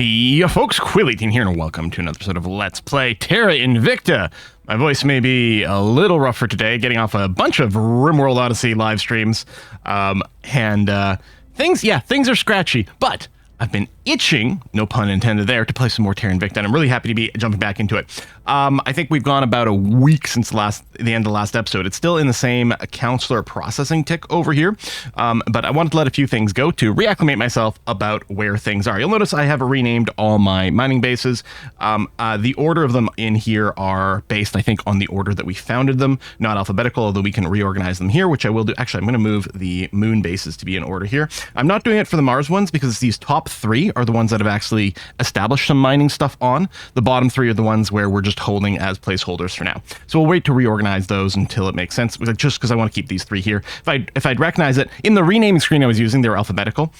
Hey folks, Consolidating here, and welcome to another episode of Let's Play Terra Invicta. My voice may be a little rough for today, getting off a bunch of RimWorld Odyssey live streams, things are scratchy, but I've been itching, no pun intended there, to play some more Terra Invicta, and I'm really happy to be jumping back into it. I think we've gone about a week since the end of the last episode. It's still in the same counselor processing tick over here, but I wanted to let a few things go to reacclimate myself about where things are. You'll notice I have renamed all my mining bases. The order of them in here are based, I think, on the order that we founded them, not alphabetical, although we can reorganize them here, which I will do. Actually, I'm going to move the moon bases to be in order here. I'm not doing it for the Mars ones because these top three are the ones that have actually established some mining stuff on. The bottom three are the ones where we're just holding as placeholders for now. So we'll wait to reorganize those until it makes sense, just because I want to keep these three here. If I'd recognize it, in the renaming screen I was using, they were alphabetical,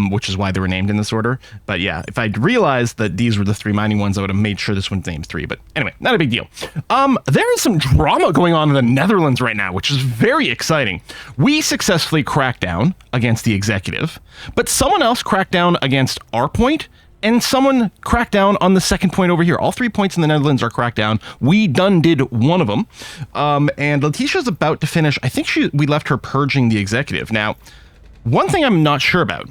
which is why they were named in this order. But yeah, if I'd realized that these were the three mining ones, I would have made sure this one's named 3. But anyway, not a big deal. There is some drama going on in the Netherlands right now, which is very exciting. We successfully cracked down against the executive, but someone else cracked down against our point, and someone cracked down on the second point over here. All 3 points in the Netherlands are cracked down. We done did one of them. And Letitia's about to finish. I think we left her purging the executive. Now, one thing I'm not sure about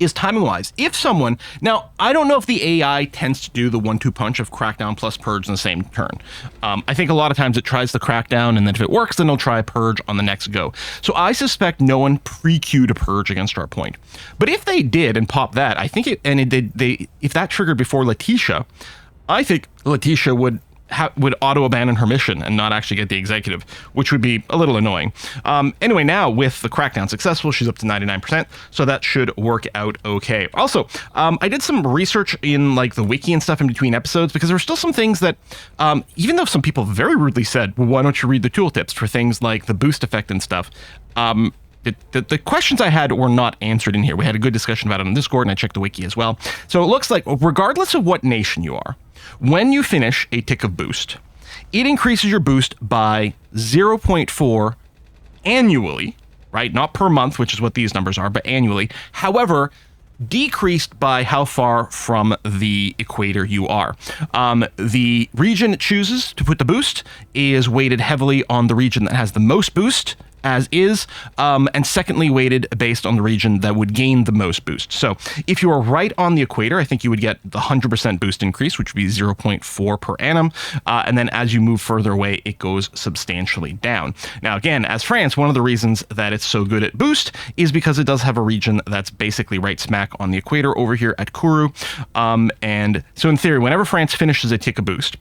is timing-wise. If someone... Now, I don't know if the AI tends to do the 1-2 punch of crackdown plus purge in the same turn. I think a lot of times it tries the crackdown, and then if it works, then it'll try purge on the next go. So I suspect no one pre-queued a purge against our point. But if they did and popped that, I think if that triggered before Letitia, I think Letitia would auto-abandon her mission and not actually get the executive, which would be a little annoying. Anyway, now with the crackdown successful, she's up to 99%, so that should work out okay. Also, I did some research in like the wiki and stuff in between episodes, because there were still some things that, even though some people very rudely said, well, why don't you read the tooltips for things like the boost effect and stuff, the questions I had were not answered in here. We had a good discussion about it on Discord, and I checked the wiki as well. So it looks like, regardless of what nation you are, when you finish a tick of boost, it increases your boost by 0.4 annually, right? Not per month, which is what these numbers are, but annually. However, decreased by how far from the equator you are. The region it chooses to put the boost is weighted heavily on the region that has the most boost, as is, and secondly weighted based on the region that would gain the most boost. So if you are right on the equator, I think you would get the 100% boost increase, which would be 0.4 per annum, and then as you move further away, it goes substantially down. Now again, as France, one of the reasons that it's so good at boost is because it does have a region that's basically right smack on the equator over here at Kourou, and so in theory, whenever France finishes a tick of boost,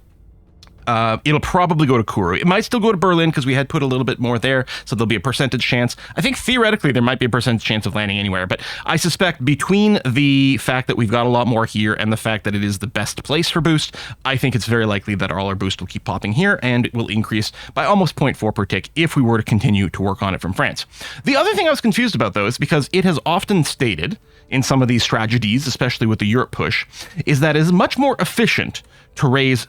it'll probably go to Kourou. It might still go to Berlin because we had put a little bit more there, so there'll be a percentage chance. I think theoretically there might be a percentage chance of landing anywhere, but I suspect between the fact that we've got a lot more here and the fact that it is the best place for boost, I think it's very likely that all our boost will keep popping here, and it will increase by almost 0.4 per tick if we were to continue to work on it from France. The other thing I was confused about, though, is because it has often stated in some of these strategies, especially with the Europe push, is that it is much more efficient to raise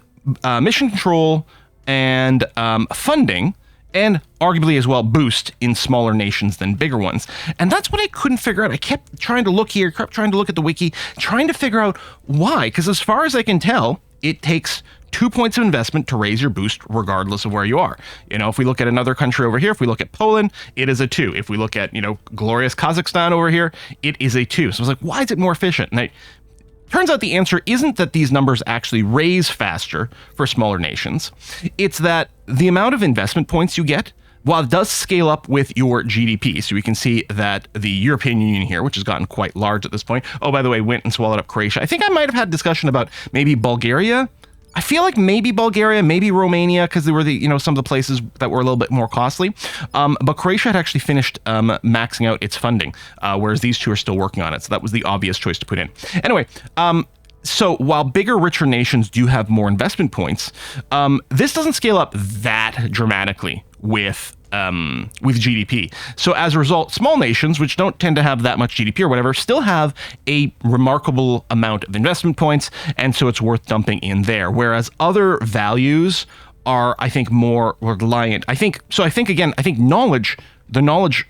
mission control and funding, and arguably as well boost in smaller nations than bigger ones. And that's what I couldn't figure out. I kept trying to look here, kept trying to look at the wiki, trying to figure out why. Because as far as I can tell, it takes 2 points of investment to raise your boost regardless of where you are. You know, if we look at another country over here, if we look at Poland, it is a 2. If we look at, glorious Kazakhstan over here, it is a 2. So I was like, why is it more efficient? And turns out the answer isn't that these numbers actually raise faster for smaller nations. It's that the amount of investment points you get, while it does scale up with your GDP, so we can see that the European Union here, which has gotten quite large at this point, oh, by the way, went and swallowed up Croatia. I think I might have had a discussion about maybe Bulgaria. I feel like maybe Bulgaria, maybe Romania, because they were some of the places that were a little bit more costly. But Croatia had actually finished maxing out its funding, whereas these two are still working on it. So that was the obvious choice to put in. Anyway, so while bigger, richer nations do have more investment points, this doesn't scale up that dramatically with GDP. So as a result, small nations, which don't tend to have that much GDP or whatever, still have a remarkable amount of investment points, and so it's worth dumping in there. Whereas other values are, I think, more reliant. I think knowledge, the knowledge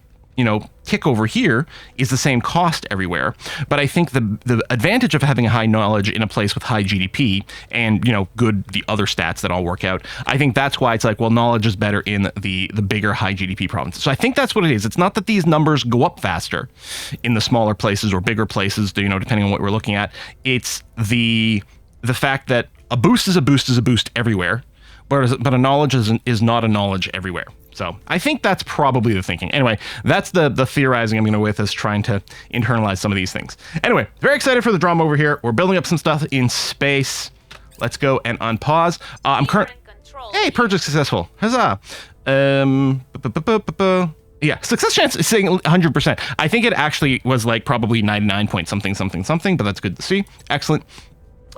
tick over here is the same cost everywhere. But I think the advantage of having a high knowledge in a place with high GDP and, good, the other stats that all work out, I think that's why it's like, well, knowledge is better in the bigger high GDP provinces. So I think that's what it is. It's not that these numbers go up faster in the smaller places or bigger places, depending on what we're looking at. It's the fact that a boost is a boost is a boost everywhere, but a knowledge is not a knowledge everywhere. So I think that's probably the thinking. Anyway, that's the theorizing I'm going to with us trying to internalize some of these things. Anyway, very excited for the drama over here. We're building up some stuff in space. Let's go and unpause. I'm current. Hey, project successful. Huzzah. Yeah, success chance is saying 100%. I think it actually was like probably 99 point something, but that's good to see. Excellent.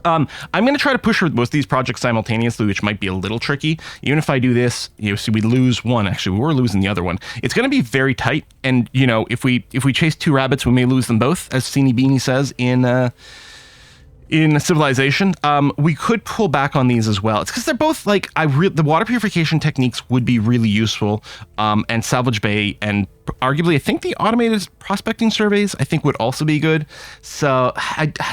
I'm going to try to push for most of these projects simultaneously, which might be a little tricky. Even if I do this, so we lose one. Actually, we were losing the other one. It's going to be very tight. And, if we chase two rabbits, we may lose them both, as Seenie Beanie says in Civilization. We could pull back on these as well. It's because they're both like, the water purification techniques would be really useful, and Salvage Bay, and arguably I think the automated prospecting surveys I think would also be good. So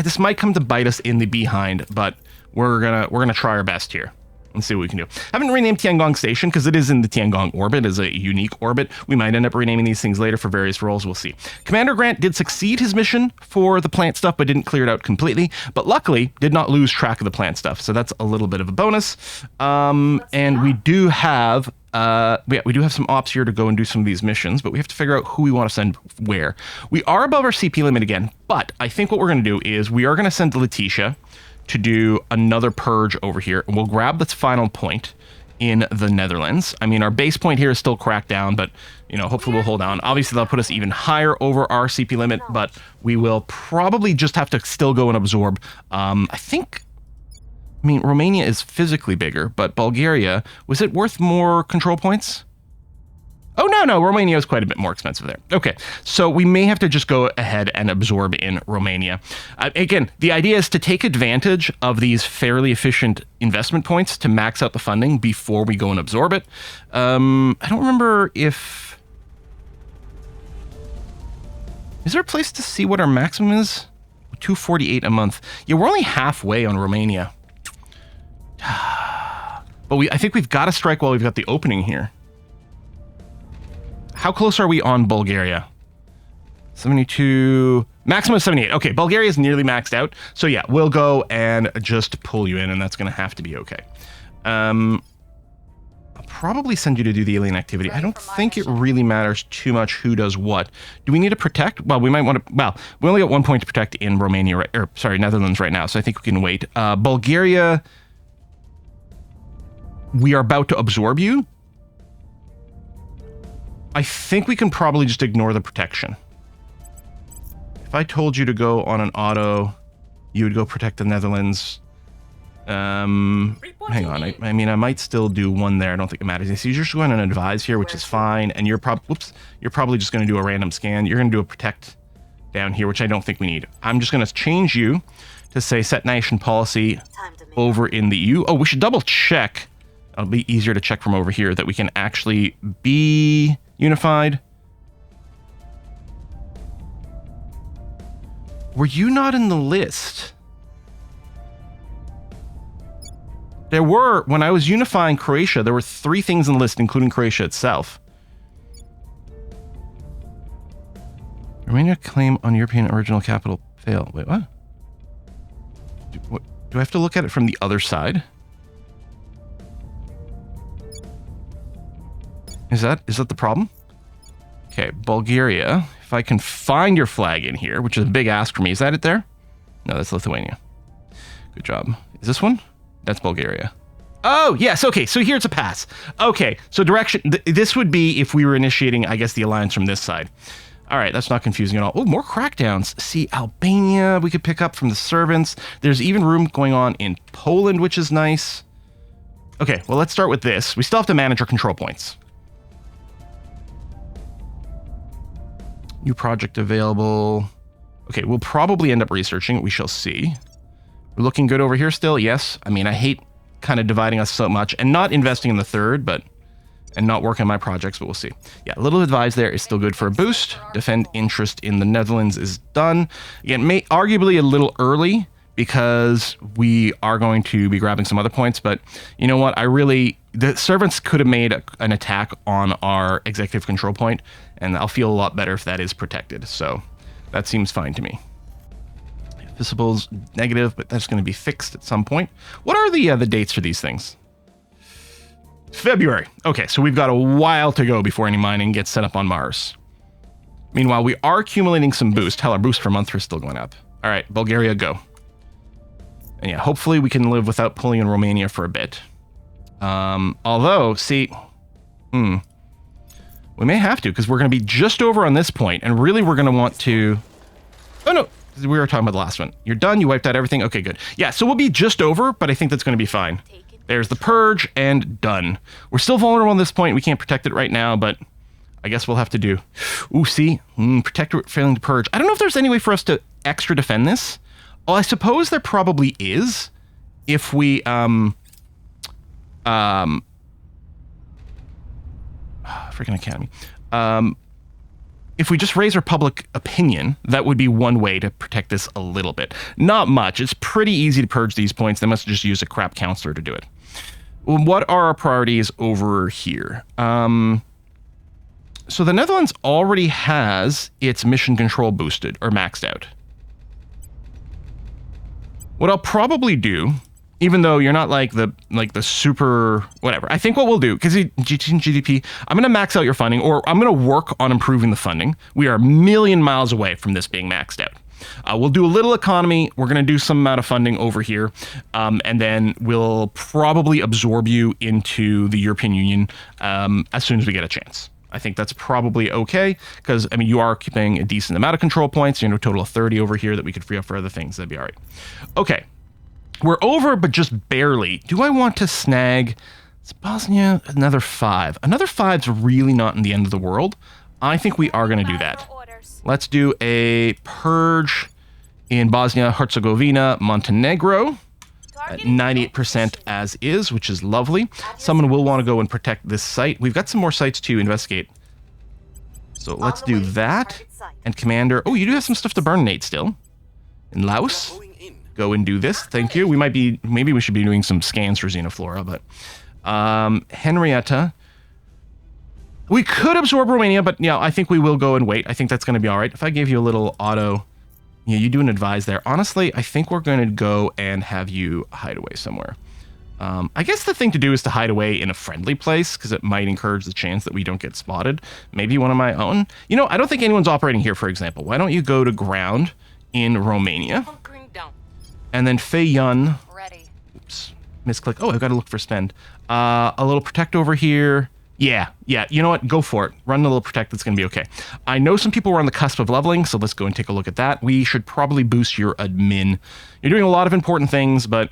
this might come to bite us in the behind, but we're gonna try our best here. Let's see what we can do. I haven't renamed Tiangong Station because it is in the Tiangong orbit as a unique orbit. We might end up renaming these things later for various roles. We'll see. Commander Grant did succeed his mission for the plant stuff, but didn't clear it out completely. But luckily, did not lose track of the plant stuff. So that's a little bit of a bonus. And we do have some ops here to go and do some of these missions, but we have to figure out who we want to send where. We are above our CP limit again, but I think what we're going to do is we are going to send Letitia to do another purge over here, and we'll grab this final point in the Netherlands. I mean, our base point here is still cracked down, but hopefully we'll hold on. Obviously that'll put us even higher over our CP limit, but we will probably just have to still go and absorb. Romania is physically bigger, but Bulgaria, was it worth more control points? Oh, no, Romania is quite a bit more expensive there. Okay, so we may have to just go ahead and absorb in Romania. Again, the idea is to take advantage of these fairly efficient investment points to max out the funding before we go and absorb it. I don't remember if... Is there a place to see what our maximum is? 248 a month. Yeah, we're only halfway on Romania. But I think we've got to strike while we've got the opening here. How close are we on Bulgaria? 72, maximum 78. Okay, Bulgaria is nearly maxed out. So yeah, we'll go and just pull you in, and that's going to have to be okay. I'll probably send you to do the alien activity. I don't think it really matters too much who does what. Do we need to protect? Well, we might want to, we only got 1 point to protect in Romania, Netherlands right now, so I think we can wait. Bulgaria, we are about to absorb you. I think we can probably just ignore the protection. If I told you to go on an auto, you would go protect the Netherlands. Hang on. I might still do one there. I don't think it matters. So you're just going to advise here, which is fine. And you're probably just going to do a random scan. You're going to do a protect down here, which I don't think we need. I'm just going to change you to say set nation policy over in the EU. Oh, we should double check. It'll be easier to check from over here that we can actually be unified. Were you not in the list? There were, when I was unifying Croatia, there were 3 things in the list, including Croatia itself. Romania claim on European original capital fail. Wait, what? Do I have to look at it from the other side? Is that the problem? Okay, Bulgaria. If I can find your flag in here, which is a big ask for me. Is that it there? No, that's Lithuania. Good job. Is this one? That's Bulgaria. Oh, yes. Okay, so here's a pass. Okay, so direction. This would be if we were initiating, I guess, the alliance from this side. All right, that's not confusing at all. Oh, more crackdowns. See, Albania, we could pick up from the servants. There's even room going on in Poland, which is nice. Okay, well, let's start with this. We still have to manage our control points. New project available. Okay, we'll probably end up researching it. We shall see. We're looking good over here still. Yes. I mean, I hate kind of dividing us so much and not investing in the third, but and not work on my projects, but we'll see. Yeah, little advise there is still good for a boost. Defend interest in the Netherlands is done. Again, arguably a little early because we are going to be grabbing some other points, but you know what? The servants could have made an attack on our executive control point, and I'll feel a lot better if that is protected. So that seems fine to me. Fiscal's negative, but that's going to be fixed at some point. What are the dates for these things? February. Okay, so we've got a while to go before any mining gets set up on Mars. Meanwhile, we are accumulating some boost. Hell, our boost per month is still going up. All right, Bulgaria, go. And yeah, hopefully we can live without pulling in Romania for a bit. Although, see, we may have to, because we're going to be just over on this point, and really we're going to want to... Oh, no, we were talking about the last one. You're done, you wiped out everything? Okay, good. Yeah, so we'll be just over, but I think that's going to be fine. There's the purge, and done. We're still vulnerable on this point. We can't protect it right now, but I guess we'll have to do... Ooh, see? Protectorate failing to purge. I don't know if there's any way for us to extra defend this. Well, I suppose there probably is if we... freaking Academy. If we just raise our public opinion, that would be one way to protect this a little bit. Not much. It's pretty easy to purge these points. They must just use a crap counselor to do it. What are our priorities over here? So the Netherlands already has its mission control boosted or maxed out. What I'll probably do, even though you're not like the super whatever, I think what we'll do, because GDP, I'm going to max out your funding, or I'm going to work on improving the funding. We are a million miles away from this being maxed out. We'll do a little economy. We're going to do some amount of funding over here, and then we'll probably absorb you into the European Union as soon as we get a chance. I think that's probably okay, because, I mean, you are keeping a decent amount of control points. You know, a total of 30 over here that we could free up for other things. That'd be all right. Okay. We're over, but just barely. Do I want to snag... It's Bosnia, another 5. Another 5's really not in the end of the world. I think we are going to do that. Let's do a purge in Bosnia, Herzegovina, Montenegro. At 98% as is, which is lovely. Someone will want to go and protect this site. We've got some more sites to investigate. So let's do that. And Commander... Oh, you do have some stuff to burn, Nate, still. In Laos. Go and do this. Thank you. We might be... Maybe we should be doing some scans for Xenoflora, but... Henrietta. We could absorb Romania, but yeah, I think we will go and wait. I think that's going to be all right. If I gave you a little auto... Yeah, you do an advise there. Honestly, I think we're going to go and have you hide away somewhere. I guess the thing to do is to hide away in a friendly place, because it might encourage the chance that we don't get spotted. Maybe one of my own. You know, I don't think anyone's operating here, for example. Why don't you go to ground in Romania? And then Fei Yun. Ready. Oops. Misclick. Oh, I've got to look for spend. A little protect over here. Yeah. You know what? Go for it. Run a little protect. That's going to be okay. I know some people were on the cusp of leveling, so let's go and take a look at that. We should probably boost your admin. You're doing a lot of important things, but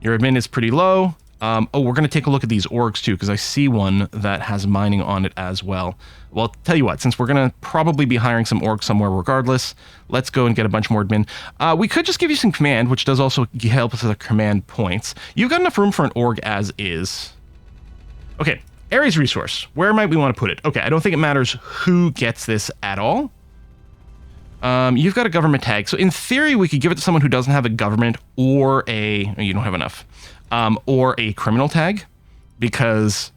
your admin is pretty low. Oh, we're going to take a look at these orgs too, because I see one that has mining on it as well. Well, tell you what, since we're going to probably be hiring some orgs somewhere regardless, let's go and get a bunch more admin. We could just give you some command, which does also help us with the command points. You've got enough room for an org as is. Okay. Ares resource. Where might we want to put it? Okay, I don't think it matters who gets this at all. You've got a government tag. So in theory, we could give it to someone who doesn't have a government or a... You don't have enough. Or a criminal tag. Because,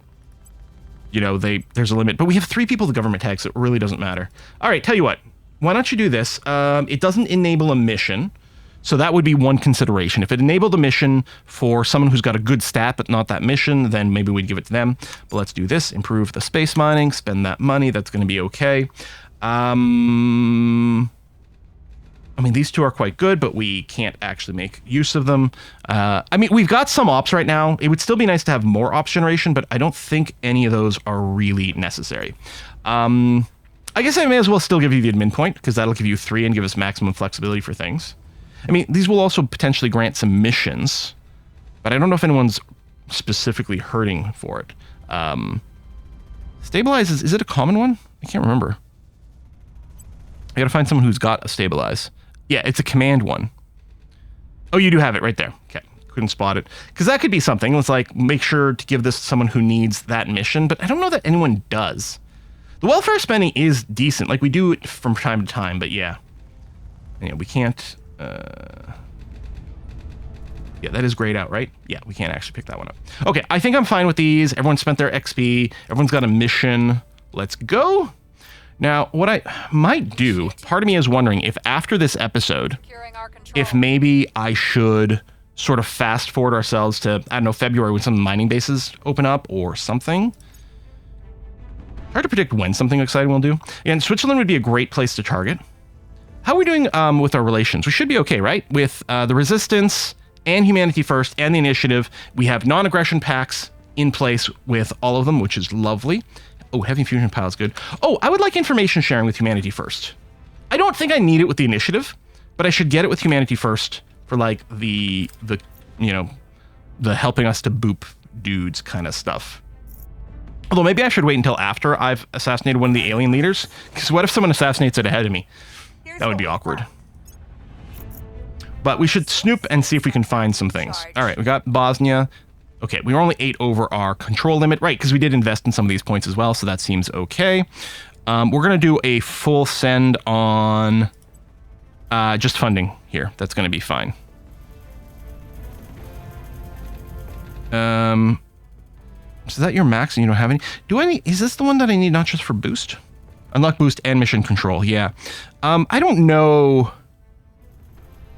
you know, there's a limit. But we have 3 people with government tags, so it really doesn't matter. All right, tell you what. Why don't you do this? It doesn't enable a mission. So that would be one consideration. If it enabled a mission for someone who's got a good stat but not that mission, then maybe we'd give it to them. But let's do this. Improve the space mining. Spend that money. That's going to be okay. I mean, these 2 are quite good, but we can't actually make use of them. I mean, we've got some ops right now. It would still be nice to have more ops generation, but I don't think any of those are really necessary. I guess I may as well still give you the admin point, because that'll give you 3 and give us maximum flexibility for things. I mean, these will also potentially grant some missions, but I don't know if anyone's specifically hurting for it. Stabilize, is it a common one? I can't remember. I gotta find someone who's got a stabilize. Yeah, it's a command one. Oh, you do have it right there. Okay, couldn't spot it. Because that could be something. It's like, make sure to give this to someone who needs that mission. But I don't know that anyone does. The welfare spending is decent. Like, we do it from time to time. But yeah. Yeah, we can't... Yeah, that is grayed out, right? Yeah, we can't actually pick that one up. Okay, I think I'm fine with these. Everyone spent their XP. Everyone's got a mission. Let's go. Now, what I might do, part of me is wondering if after this episode, if maybe I should sort of fast forward ourselves to, I don't know, February when some mining bases open up or something. Hard to predict when something exciting will do. And Switzerland would be a great place to target. How are we doing with our relations? We should be okay, right? With the resistance and humanity first and the initiative, we have non-aggression pacts in place with all of them, which is lovely. Oh, heavy fusion pile is good. Oh, I would like information sharing with humanity first. I don't think I need it with the initiative, but I should get it with humanity first for like the you know, the helping us to boop dudes kind of stuff. Although maybe I should wait until after I've assassinated one of the alien leaders, because what if someone assassinates it ahead of me? That would be awkward. But we should snoop and see if we can find some things. All right, we got Bosnia. Okay, we were only 8 over our control limit, right? Because we did invest in some of these points as well, so that seems okay. We're going to do a full send on just funding here. That's going to be fine. So is that your max and you don't have any? Do I need, is this the one that I need not just for boost? Unlock boost and mission control, yeah. I don't know.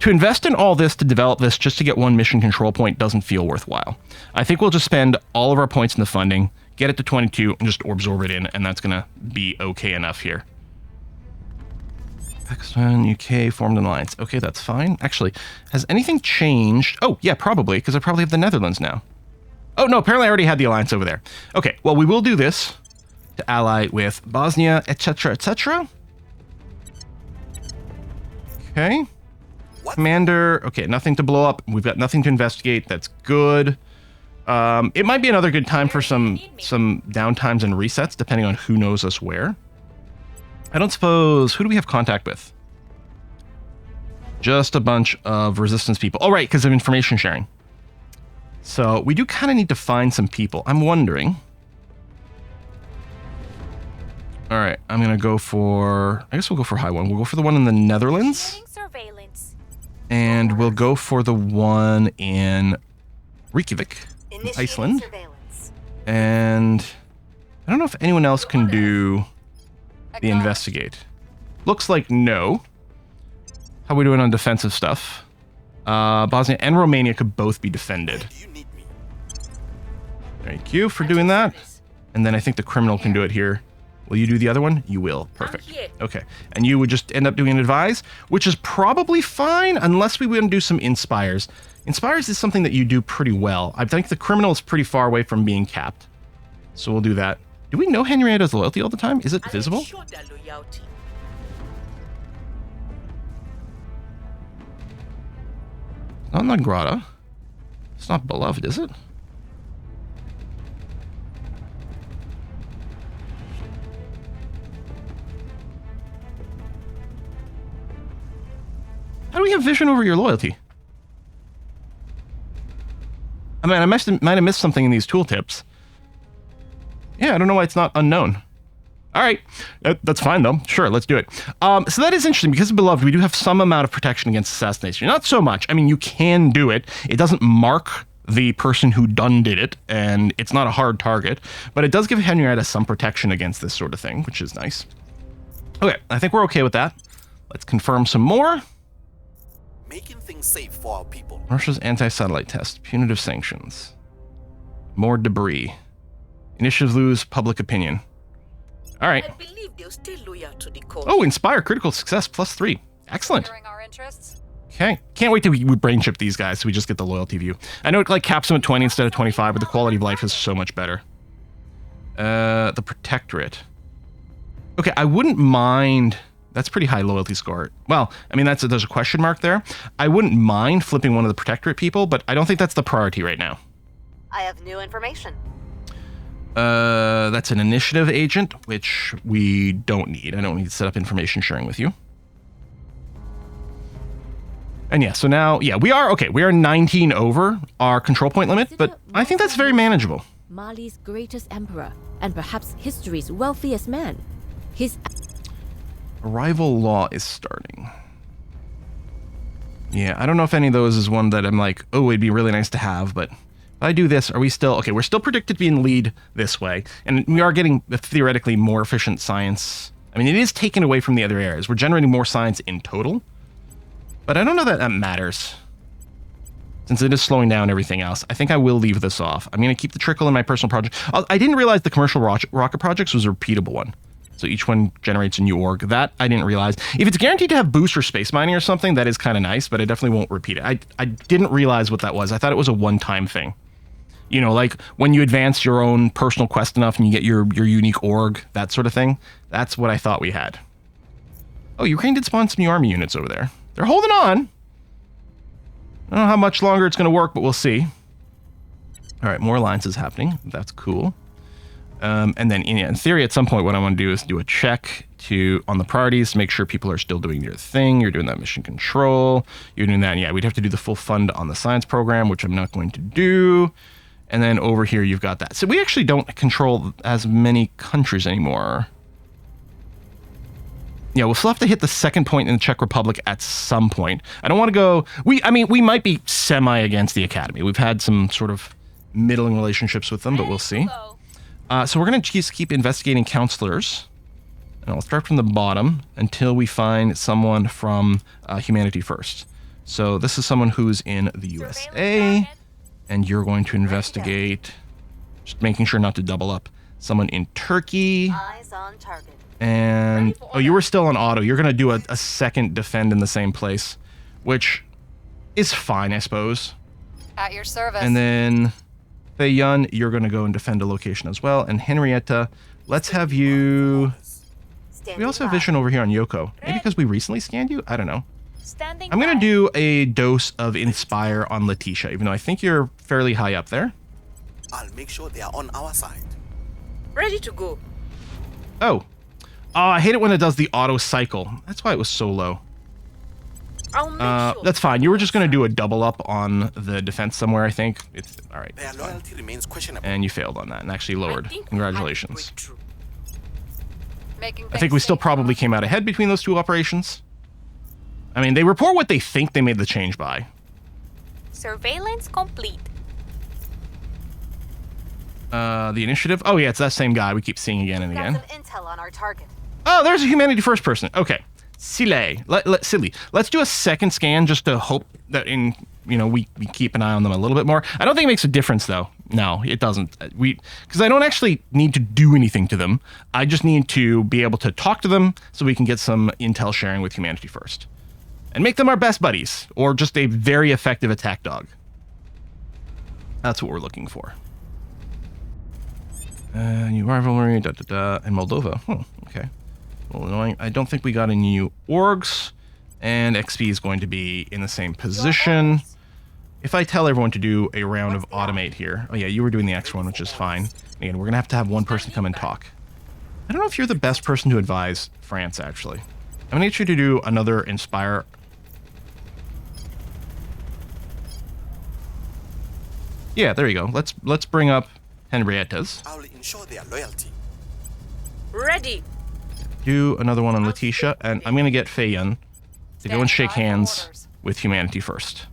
To invest in all this, to develop this, just to get one mission control point doesn't feel worthwhile. I think we'll just spend all of our points in the funding, get it to 22, and just absorb it in, and that's going to be okay enough here. Pakistan, UK, formed an alliance. Okay, that's fine. Actually, has anything changed? Oh, yeah, probably, because I probably have the Netherlands now. Oh, no, apparently I already had the alliance over there. Okay, well, we will do this to ally with Bosnia, etc., etc. Okay. Commander, okay, nothing to blow up. We've got nothing to investigate. That's good. It might be another good time for some downtimes and resets, depending on who knows us where. I don't suppose... Who do we have contact with? Just a bunch of resistance people. Oh, right, because of information sharing. So we do kind of need to find some people. I'm wondering... All right, I'm going to go for... I guess we'll go for high one. We'll go for the one in the Netherlands. And we'll go for the one in Reykjavik, Iceland. And I don't know if anyone else can do the investigate. Looks like no. How are we doing on defensive stuff? Bosnia and Romania could both be defended. Thank you for doing that. And then I think the criminal can do it here. Will you do the other one? You will. Perfect. Okay. And you would just end up doing an advise, which is probably fine unless we want to do some inspires. Inspires is something that you do pretty well. I think the criminal is pretty far away from being capped. So we'll do that. Do we know Henrietta's loyalty all the time? Is it visible? Not Nagrata. It's not beloved, is it? How do we have vision over your loyalty? I mean, I might have missed something in these tooltips. Yeah, I don't know why it's not unknown. All right, that's fine though. Sure, let's do it. So that is interesting because of Beloved, we do have some amount of protection against assassination. Not so much. I mean, you can do it. It doesn't mark the person who done did it, and it's not a hard target, but it does give Henrietta some protection against this sort of thing, which is nice. Okay, I think we're okay with that. Let's confirm some more. Making things safe for our people. Russia's anti-satellite test. Punitive sanctions. More debris. Initiatives lose public opinion. All right. I believe they're still loyal to the cause. Oh, inspire critical success +3. Excellent. Our interests. Okay. Can't wait till we brain chip these guys so we just get the loyalty view. I know it like caps them at 20 instead of 25, but the quality of life is so much better. The Protectorate. Okay, I wouldn't mind... That's pretty high loyalty score. Well, I mean, there's a question mark there. I wouldn't mind flipping one of the Protectorate people, but I don't think that's the priority right now. I have new information. That's an initiative agent, which we don't need. I don't need to set up information sharing with you. And yeah, so now, yeah, we are 19 over our control point limit, but I think that's very manageable. Mali's greatest emperor, and perhaps history's wealthiest man. His Arrival law is starting. Yeah, I don't know if any of those is one that I'm like, oh, it'd be really nice to have, but if I do this, are we still... Okay, we're still predicted to be in lead this way, and we are getting theoretically more efficient science. I mean, it is taken away from the other areas. We're generating more science in total, but I don't know that that matters. Since it is slowing down everything else, I think I will leave this off. I'm going to keep the trickle in my personal project. I didn't realize the commercial rocket projects was a repeatable one. So each one generates a new org. That I didn't realize. If it's guaranteed to have boost or space mining or something, that is kind of nice, but I definitely won't repeat it. I didn't realize what that was. I thought it was a one-time thing. You know, like when you advance your own personal quest enough and you get your unique org, that sort of thing. That's what I thought we had. Oh, Ukraine did spawn some new army units over there. They're holding on. I don't know how much longer it's going to work, but we'll see. All right, more alliances happening. That's cool. And then in theory, at some point, what I want to do is do a check on the priorities to make sure people are still doing their thing. You're doing that mission control. You're doing that. And yeah, we'd have to do the full fund on the science program, which I'm not going to do. And then over here, you've got that. So we actually don't control as many countries anymore. Yeah, we'll still have to hit the second point in the Czech Republic at some point. I don't want to go... I mean, we might be semi against the Academy. We've had some sort of middling relationships with them, but we'll see. So we're going to just keep investigating counselors. And I'll start from the bottom until we find someone from Humanity First. So this is someone who's in the USA. And you're going to investigate... Just making sure not to double up. Someone in Turkey. Eyes on target. And, oh, you were still on auto. You're going to do a second defend in the same place, which is fine, I suppose. At your service. And then, Fei Yun, you're going to go and defend a location as well. And Henrietta, let's have you... We also have vision over here on Yoko. Maybe because we recently scanned you? I don't know. I'm going to do a dose of Inspire on Letitia, even though I think you're fairly high up there. I'll make sure they are on our side. Ready to go. Oh. I hate it when it does the auto cycle. That's why it was so low. I'll make sure. That's fine. You were just going to do a double up on the defense somewhere, I think. It's all right. Their loyalty remains questionable. And you failed on that and actually lowered. Congratulations. I think we still probably came out ahead between those two operations. I mean, they report what they think they made the change by. Surveillance complete. The initiative? Oh, yeah, it's that same guy we keep seeing again and again. Got some intel on our target. Oh, there's a Humanity First person. Okay. Silly. Let's do a second scan just to hope that we keep an eye on them a little bit more. I don't think it makes a difference, though. No, it doesn't. Because I don't actually need to do anything to them. I just need to be able to talk to them so we can get some intel sharing with Humanity First. And make them our best buddies, or just a very effective attack dog. That's what we're looking for. New rivalry, and Moldova. Okay. A little annoying. I don't think we got any new orgs, and XP is going to be in the same position. If I tell everyone to do a round of automate here. Oh yeah, you were doing the X one, which is fine. Again, we're going to have one person come and talk. I don't know if you're the best person to advise France, actually. I'm going to get you to do another Inspire. Yeah, there you go. Let's bring up Henrietta's. I'll ensure their loyalty. Ready. Do another one on Letitia, and I'm going to get Fei Yun to go and shake hands with Humanity First.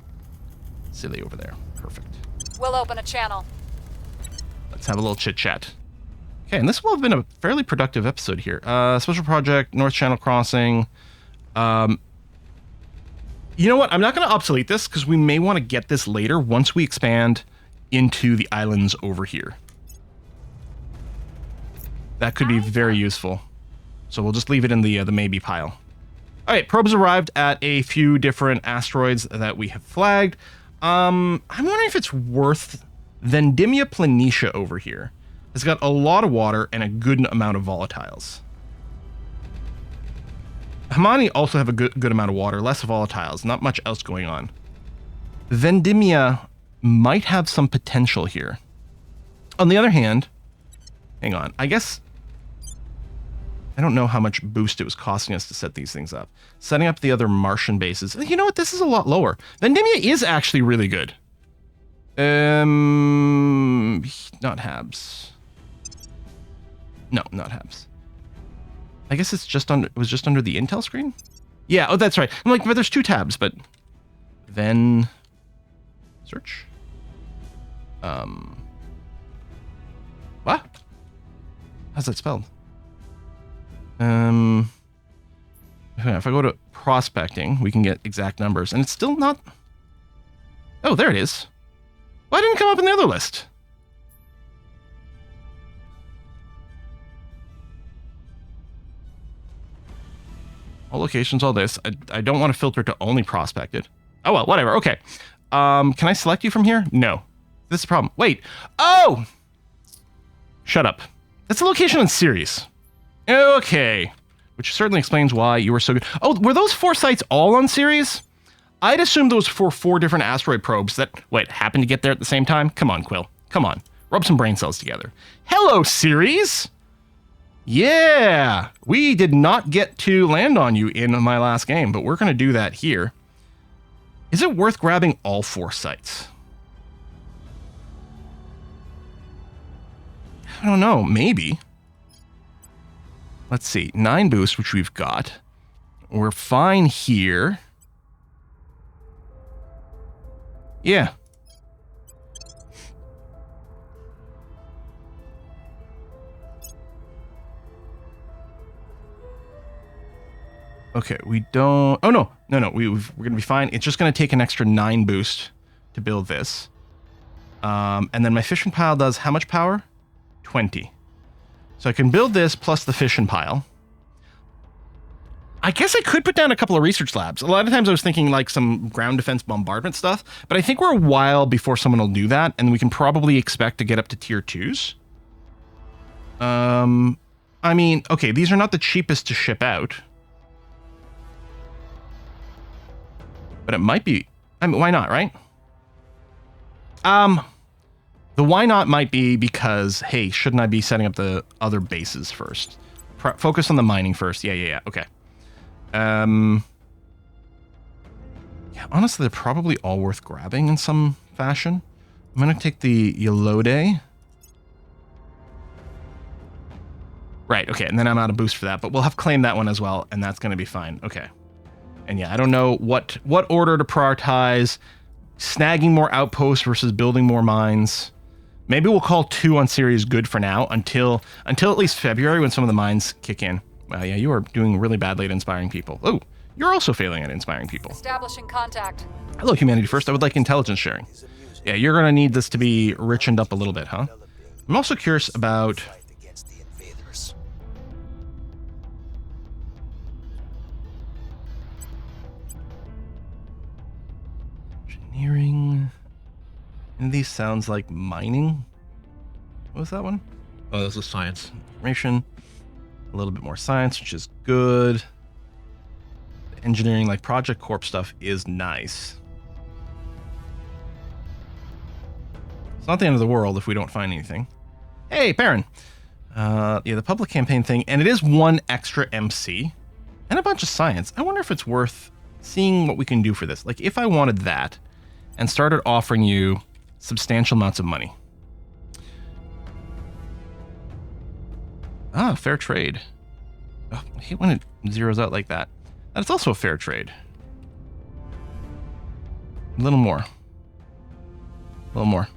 Silly over there. Perfect. We'll open a channel. Let's have a little chit-chat. Okay, and this will have been a fairly productive episode here. Special project, North Channel Crossing. You know what? I'm not going to obsolete this, because we may want to get this later once we expand into the islands over here. That could be very useful. So we'll just leave it in the maybe pile. All right, probes arrived at a few different asteroids that we have flagged. I'm wondering if it's worth... Vendimia Planitia over here has got a lot of water and a good amount of volatiles. Hamani also have a good amount of water, less volatiles, not much else going on. Vendimia might have some potential here. On the other hand, hang on, I guess... I don't know how much boost it was costing us to set these things up. Setting up the other Martian bases. You know what? This is a lot lower. Vendimia is actually really good. Not Habs. No, not Habs. I guess it's just under. It was just under the Intel screen. Yeah. Oh, that's right. I'm like, but there's 2 tabs, but then search. What? How's that spelled? Okay, if I go to prospecting, we can get exact numbers, and it's still not. Oh, there it is. Why didn't it come up in the other list? All locations, all this. I don't want to filter to only prospected. Oh well, whatever. Okay. Can I select you from here? No. This is a problem. Wait. Oh! Shut up. That's a location on Ceres. Okay. Which certainly explains why you were so good. Oh, were those 4 sites all on Ceres? I'd assumed those were 4 different asteroid probes that, wait, happened to get there at the same time? Come on, Quill. Come on. Rub some brain cells together. Hello, Ceres! Yeah! We did not get to land on you in my last game, but we're going to do that here. Is it worth grabbing all 4 sites? I don't know. Maybe. Let's see. 9 boosts, which we've got. We're fine here. Yeah. Okay, we don't... Oh, no. No, we're going to be fine. It's just going to take an extra 9 boost to build this. And then my fission pile does how much power? 20. So I can build this plus the fission pile. I guess I could put down a couple of research labs. A lot of times I was thinking like some ground defense bombardment stuff, but I think we're a while before someone will do that, and we can probably expect to get up to tier 2s. I mean, okay, these are not the cheapest to ship out. But it might be... I mean, why not, right? The why not might be because, hey, shouldn't I be setting up the other bases first? Focus on the mining first. Yeah. Okay. Yeah, honestly, they're probably all worth grabbing in some fashion. I'm going to take the Yelode. Right, okay, and then I'm out of boost for that, but we'll have claimed that one as well, and that's going to be fine. Okay. And yeah, I don't know what order to prioritize. Snagging more outposts versus building more mines. Maybe we'll call 2 on Ceres good for now until at least February when some of the mines kick in. Well, yeah, you are doing really badly at inspiring people. Oh, you're also failing at inspiring people. Establishing contact. Hello, Humanity First. I would like intelligence sharing. Yeah, you're going to need this to be richened up a little bit, huh? I'm also curious about... engineering. And these sounds like mining. What was that one? Oh, this is science. Information. A little bit more science, which is good. The engineering, like Project Corp stuff, is nice. It's not the end of the world if we don't find anything. Hey, Baron. Yeah, the public campaign thing, and it is 1 extra MC and a bunch of science. I wonder if it's worth seeing what we can do for this. Like, if I wanted that and started offering you substantial amounts of money. Ah, fair trade. Oh, I hate when it zeroes out like that. That's also a fair trade. A little more. A little more.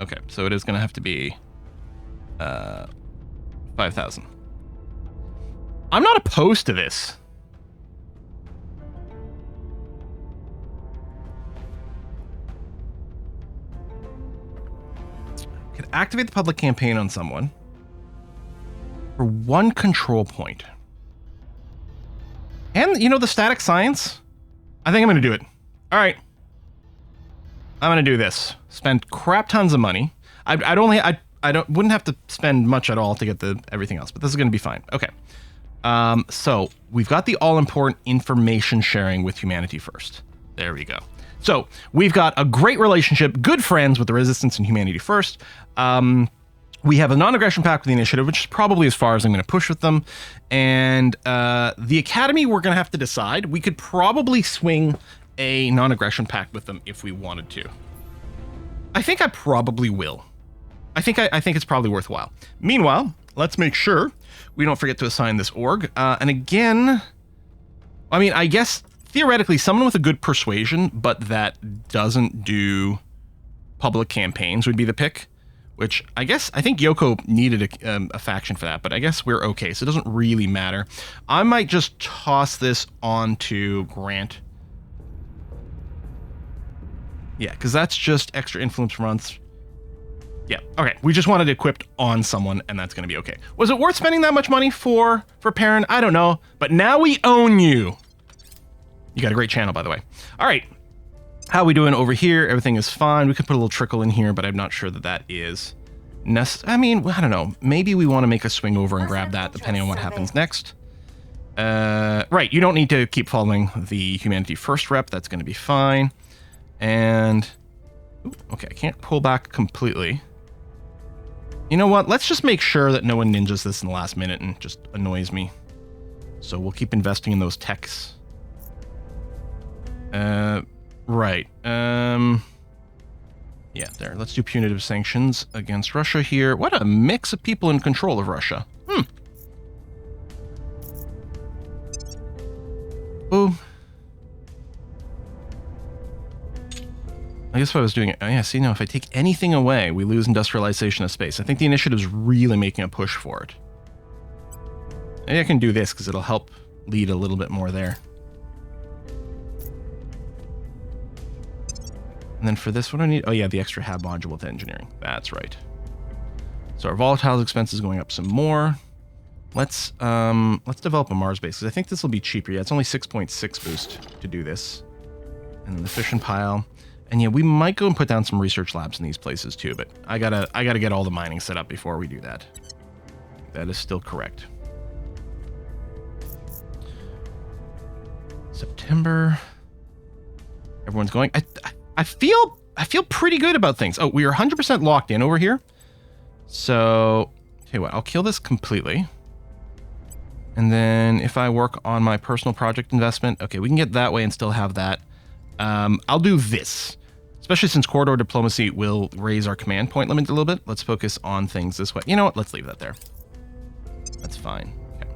Okay, so it is going to have to be 5,000. I'm not opposed to this. Could activate the public campaign on someone for 1 control point. And, you know, the static science? I think I'm going to do it. All right. I'm going to do this. Spend crap tons of money. Wouldn't have to spend much at all to get the everything else, but this is going to be fine. Okay. So we've got the all-important information sharing with Humanity First. There we go. So we've got a great relationship, good friends with the Resistance and Humanity First. We're We have a non-aggression pact with the initiative, which is probably as far as I'm going to push with them. And the academy, we're going to have to decide. We could probably swing a non-aggression pact with them if we wanted to. I think I probably will. I think it's probably worthwhile. Meanwhile, let's make sure we don't forget to assign this org. And again, I mean, I guess theoretically, someone with a good persuasion, but that doesn't do public campaigns would be the pick. Which I think Yoko needed a faction for that, but I guess we're okay, so it doesn't really matter. I might just toss this onto Grant. Yeah, because that's just extra influence runs. Yeah, okay. We just wanted it equipped on someone, and that's going to be okay. Was it worth spending that much money for Perrin? I don't know, but now we own you. You got a great channel, by the way. All right. How are we doing over here? Everything is fine. We could put a little trickle in here, but I'm not sure that that is I mean, I don't know. Maybe we want to make a swing over and grab that, depending on what happens next. Right, you don't need to keep following the Humanity First rep. That's going to be fine. And, okay, I can't pull back completely. You know what? Let's just make sure that no one ninjas this in the last minute and just annoys me. So we'll keep investing in those techs. Right. Yeah, there. Let's do punitive sanctions against Russia here. What a mix of people in control of Russia. Boom. I guess what I was doing... Oh, yeah, see, now if I take anything away, we lose industrialization of space. I think the initiative's really making a push for it. Maybe I can do this, because it'll help lead a little bit more there. And then for this, what do I need? Oh yeah, the extra hab module with engineering. That's right. So our volatile expenses going up some more. Let's develop a Mars base, because I think this will be cheaper. Yeah, it's only 6.6 boost to do this. And then the fission pile. And yeah, we might go and put down some research labs in these places too, but I gotta get all the mining set up before we do that. That is still correct. September. Everyone's going. I feel pretty good about things. Oh, we are 100% locked in over here. So, tell you what, I'll kill this completely. And then if I work on my personal project investment, okay, we can get that way and still have that. I'll do this, especially since corridor diplomacy will raise our command point limit a little bit. Let's focus on things this way. You know what? Let's leave that there. That's fine. Okay.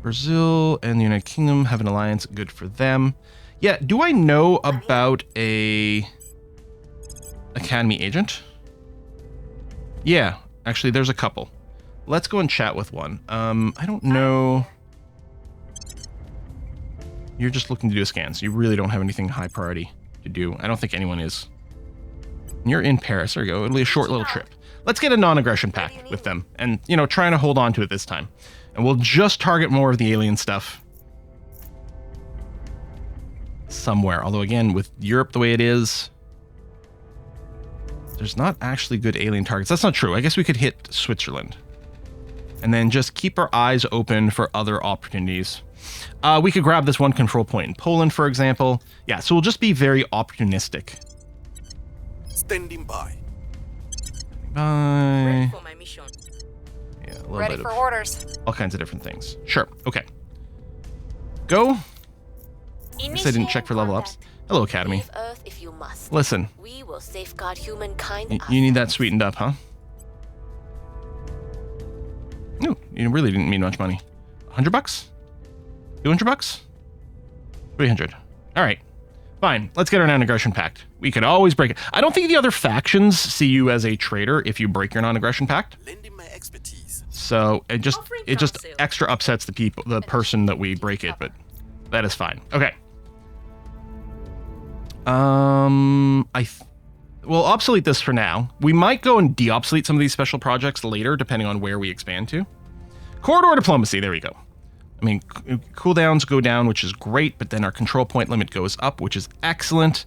Brazil and the United Kingdom have an alliance. Good for them. Yeah, do I know about a Academy agent? Yeah, actually, there's a couple. Let's go and chat with one. I don't know. You're just looking to do a scan, so you really don't have anything high priority to do. I don't think anyone is. You're in Paris. There you go. It'll be a short little trip. Let's get a non-aggression pact with them and, you know, trying to hold on to it this time. And we'll just target more of the alien stuff. Somewhere. Although, again, with Europe the way it is, there's not actually good alien targets. That's not true. I guess we could hit Switzerland. And then just keep our eyes open for other opportunities. We could grab this one control point in Poland, for example. Yeah, so we'll just be very opportunistic. Standing by. Ready Bye. for my mission. Yeah, a little Ready bit for of orders. all kinds of different things. Sure. Okay. Go. I guess I didn't check for level ups. Hello, Academy. Leave Earth if you must. Listen, We will safeguard humankind. you need that sweetened up, huh? No, you really didn't need much money. $100? $200? 300. All right. Fine. Let's get our non-aggression pact. We could always break it. I don't think the other factions see you as a traitor if you break your non-aggression pact. Lending my expertise. So it just Offering just counsel. extra upsets the person that we break it, but that is fine. Okay. We'll obsolete this for now. We might go and de-obsolete some of these special projects later, depending on where we expand to. Corridor diplomacy, there we go. I mean, cooldowns go down, which is great, but then our control point limit goes up, which is excellent.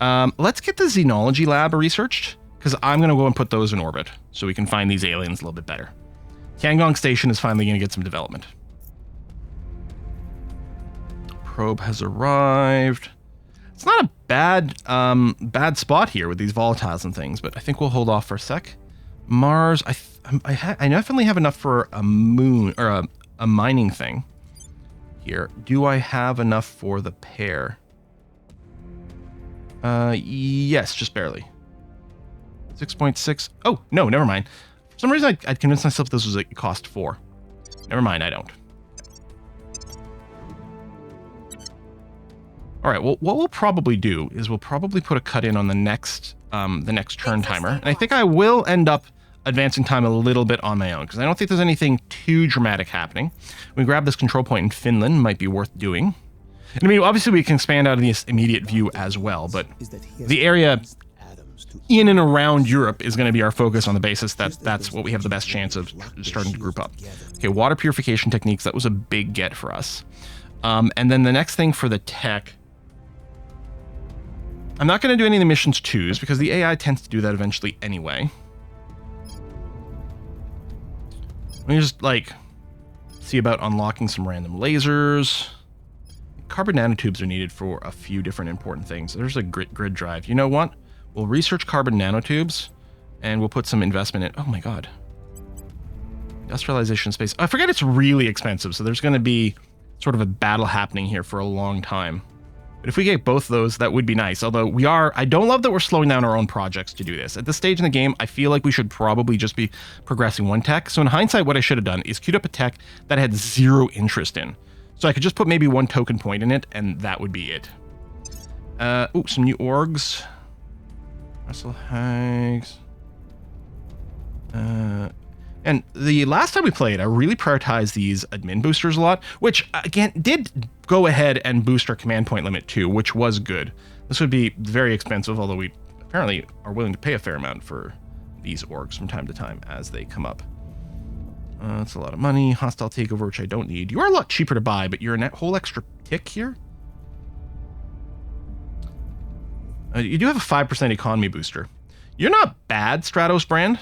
Let's get the xenology lab researched, because I'm going to go and put those in orbit, so we can find these aliens a little bit better. Tiangong Station is finally going to get some development. Probe has arrived. It's not a bad spot here with these volatiles and things, but I think we'll hold off for a sec. Mars, I definitely have enough for a moon or a mining thing here. Do I have enough for the pair? Yes, just barely. 6.6. Oh, no, never mind. For some reason, I'd convinced myself this was a cost 4. Never mind, I don't. All right, well, what we'll probably do is we'll probably put a cut in on the next turn timer. And I think I will end up advancing time a little bit on my own, because I don't think there's anything too dramatic happening. We grab this control point in Finland, might be worth doing. And I mean, obviously we can expand out of this immediate view as well, but the area in and around Europe is going to be our focus on the basis that that's what we have the best chance of starting to group up. Okay, water purification techniques, that was a big get for us. And then the next thing for the tech, I'm not going to do any of the missions 2s because the AI tends to do that eventually anyway. Let me just, like, see about unlocking some random lasers. Carbon nanotubes are needed for a few different important things. There's a grid drive. You know what? We'll research carbon nanotubes, and we'll put some investment in... Oh, my God. Industrialization space. I forget it's really expensive, so there's going to be sort of a battle happening here for a long time. But if we get both those, that would be nice. Although I don't love that we're slowing down our own projects to do this. At this stage in the game, I feel like we should probably just be progressing one tech. So in hindsight, what I should have done is queued up a tech that I had 0 interest in. So I could just put maybe 1 token point in it, and that would be it. Oh, some new orgs. Russell Hags. And the last time we played, I really prioritized these admin boosters a lot, which, again, did go ahead and boost our command point limit too, which was good. This would be very expensive, although we apparently are willing to pay a fair amount for these orgs from time to time as they come up. That's a lot of money. Hostile takeover, which I don't need. You are a lot cheaper to buy, but you're a whole extra tick here. You do have a 5% economy booster. You're not bad, Stratos brand.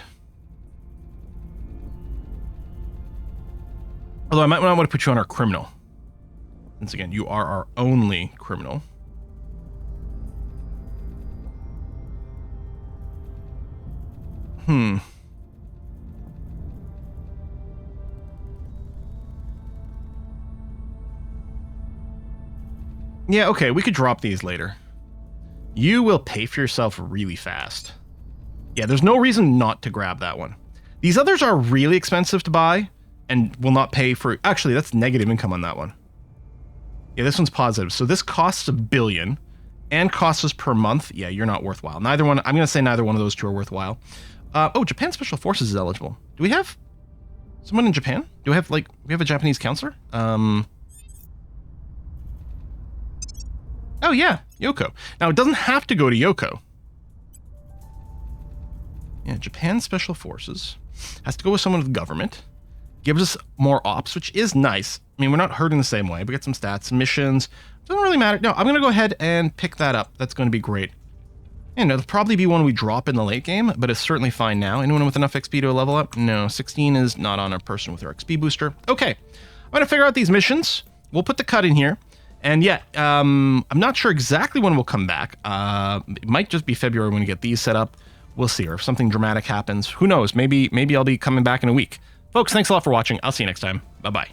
Although I might not want to put you on our criminal. Once again, you are our only criminal. Yeah, okay, we could drop these later. You will pay for yourself really fast. Yeah, there's no reason not to grab that one. These others are really expensive to buy and will not pay for... Actually, that's negative income on that one. Yeah, this one's positive. So this costs $1 billion and costs us per month. Yeah, you're not worthwhile. Neither one... I'm going to say neither one of those two are worthwhile. Oh, Japan Special Forces is eligible. Do we have someone in Japan? Do we have, like... We have a Japanese counselor? Oh, yeah. Yoko. Now, it doesn't have to go to Yoko. Yeah, Japan Special Forces has to go with someone with government. Gives us more ops, which is nice. I mean, we're not hurting the same way. We get some stats, missions. Doesn't really matter. No, I'm going to go ahead and pick that up. That's going to be great. And it'll probably be one we drop in the late game, but it's certainly fine now. Anyone with enough XP to level up? No, 16 is not on a person with our XP booster. Okay, I'm going to figure out these missions. We'll put the cut in here. And yeah, I'm not sure exactly when we'll come back. It might just be February when we get these set up. We'll see. Or if something dramatic happens, who knows? Maybe I'll be coming back in a week. Folks, thanks a lot for watching. I'll see you next time. Bye-bye.